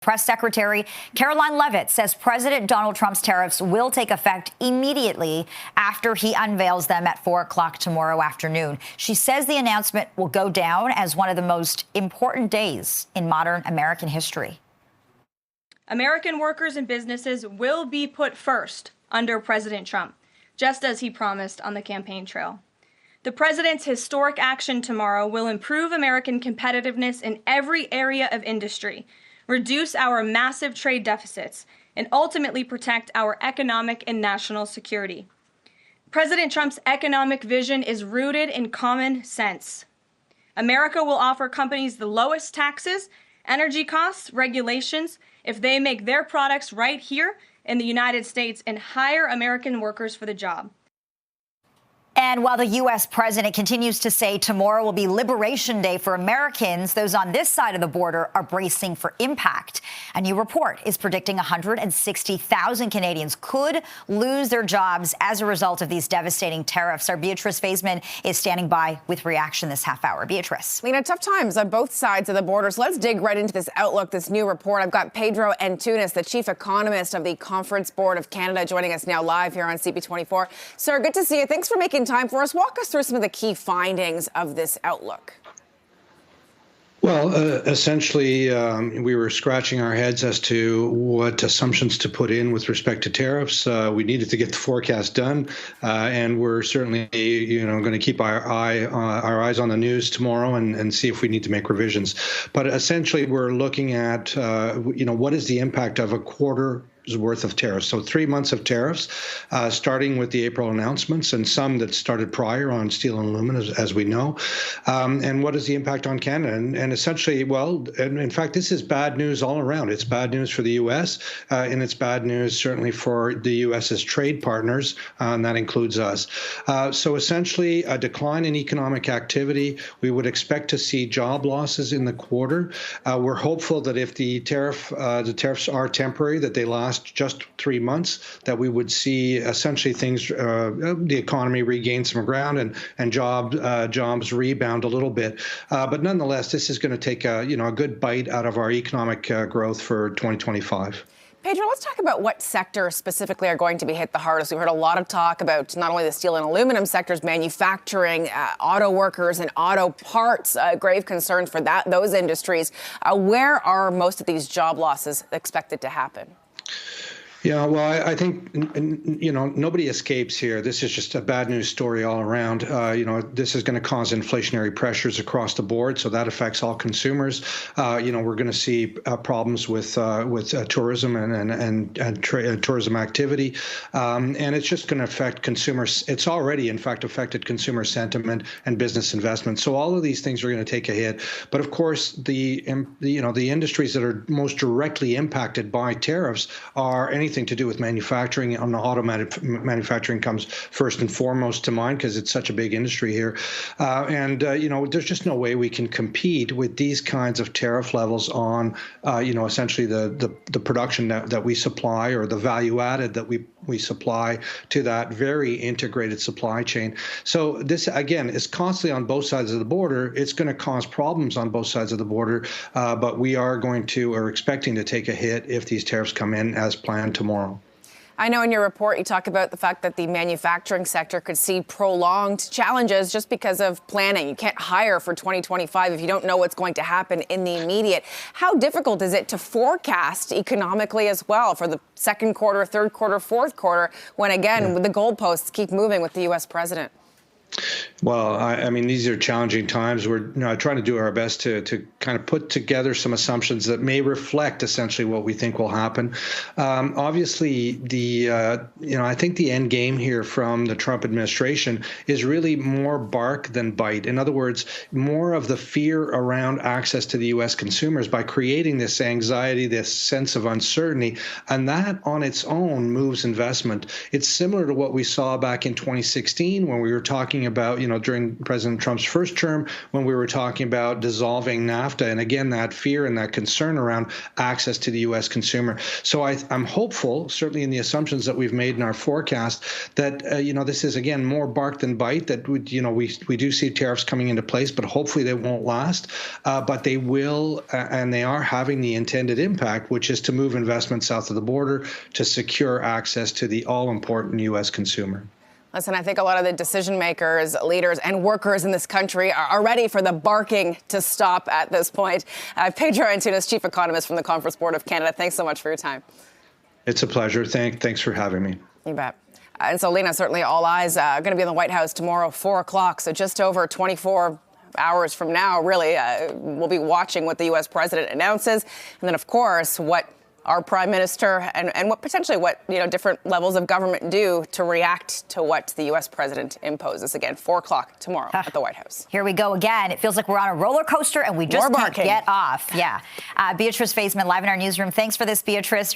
press secretary Karoline Leavitt says President Donald Trump's tariffs will take effect immediately after he unveils them at 4 o'clock tomorrow afternoon. She says the announcement will go down as one of the most important days in modern American history. American workers and businesses will be put first under President Trump, just as he promised on the campaign trail. The president's historic action tomorrow will improve American competitiveness in every area of industry, reduce our massive trade deficits, and ultimately protect our economic and national security. President Trump's economic vision is rooted in common sense. America will offer companies the lowest taxes, energy costs, regulations, if they make their products right here in the United States and hire American workers for the job. And while the U.S. president continues to say tomorrow will be Liberation Day for Americans, those on this side of the border are bracing for impact. A new report is predicting 160,000 Canadians could lose their jobs as a result of these devastating tariffs. Our Beatrice Faisman is standing by with reaction this half hour. Beatrice. Lena, tough times on both sides of the border. So let's dig right into this outlook, this new report. I've got Pedro Antunes, the chief economist of the Conference Board of Canada, joining us now live here on CP24. Sir, good to see you. Thanks for making time for us. Walk us through some of the key findings of this outlook. Well, essentially, we were scratching our heads as to what assumptions to put in with respect to tariffs. We needed to get the forecast done, and we're certainly, going to keep our eyes on the news tomorrow and see if we need to make revisions. But essentially, we're looking at, what is the impact of a quarter worth of tariffs. So 3 months of tariffs, starting with the April announcements and some that started prior on steel and aluminum, as we know. And what is the impact on Canada? And essentially, and in fact, this is bad news all around. It's bad news for the U.S., and it's bad news certainly for the U.S.'s trade partners, and that includes us. So essentially, a decline in economic activity. We would expect to see job losses in the quarter. We're hopeful that if the tariffs are temporary, that they last just 3 months, that we would see essentially things, the economy regain some ground and jobs rebound a little bit. But nonetheless, this is going to take a good bite out of our economic growth for 2025. Pedro, let's talk about what sectors specifically are going to be hit the hardest. We heard a lot of talk about not only the steel and aluminum sectors, manufacturing, auto workers and auto parts, grave concerns for those industries. Where are most of these job losses expected to happen? Yeah, well, I think, nobody escapes here. This is just a bad news story all around. This is going to cause inflationary pressures across the board, so that affects all consumers. We're going to see problems with tourism and tourism activity, and it's just going to affect consumers. It's already, in fact, affected consumer sentiment and business investment. So all of these things are going to take a hit. But of course, the industries that are most directly impacted by tariffs are anything to do with manufacturing. On the automatic manufacturing comes first and foremost to mind because it's such a big industry here. There's just no way we can compete with these kinds of tariff levels on, essentially the production that we supply or the value added that we supply to that very integrated supply chain. So this, again, is constantly on both sides of the border. It's going to cause problems on both sides of the border, but we are expecting to take a hit if these tariffs come in as planned tomorrow. I know in your report you talk about the fact that the manufacturing sector could see prolonged challenges just because of planning. You can't hire for 2025 if you don't know what's going to happen in the immediate. How difficult is it to forecast economically as well for the second quarter, third quarter, fourth quarter, when again, the goalposts keep moving with the U.S. president? Well, I mean, these are challenging times. We're trying to do our best to kind of put together some assumptions that may reflect essentially what we think will happen. Obviously, I think the end game here from the Trump administration is really more bark than bite. In other words, more of the fear around access to the U.S. consumers by creating this anxiety, this sense of uncertainty, and that on its own moves investment. It's similar to what we saw back in 2016 when we were talking talking about, during President Trump's first term, when we were talking about dissolving NAFTA, and again, that fear and that concern around access to the U.S. consumer. So I'm hopeful, certainly in the assumptions that we've made in our forecast, that, this is, again, more bark than bite, that, we do see tariffs coming into place, but hopefully they won't last. But they will, and they are having the intended impact, which is to move investment south of the border to secure access to the all-important U.S. consumer. Listen, I think a lot of the decision makers, leaders, and workers in this country are ready for the barking to stop at this point. Pedro Antunes, chief economist from the Conference Board of Canada, thanks so much for your time. It's a pleasure. Thanks for having me. You bet. And so, Lena, certainly all eyes are going to be in the White House tomorrow, 4 o'clock. So just over 24 hours from now, really, we'll be watching what the U.S. president announces. And then, of course, what our prime minister and what potentially different levels of government do to react to what the U.S. president imposes. Again, 4 o'clock tomorrow at the White House. Here we go again. It feels like we're on a roller coaster and we just can't get off. Yeah. Beatrice Faisman live in our newsroom. Thanks for this, Beatrice.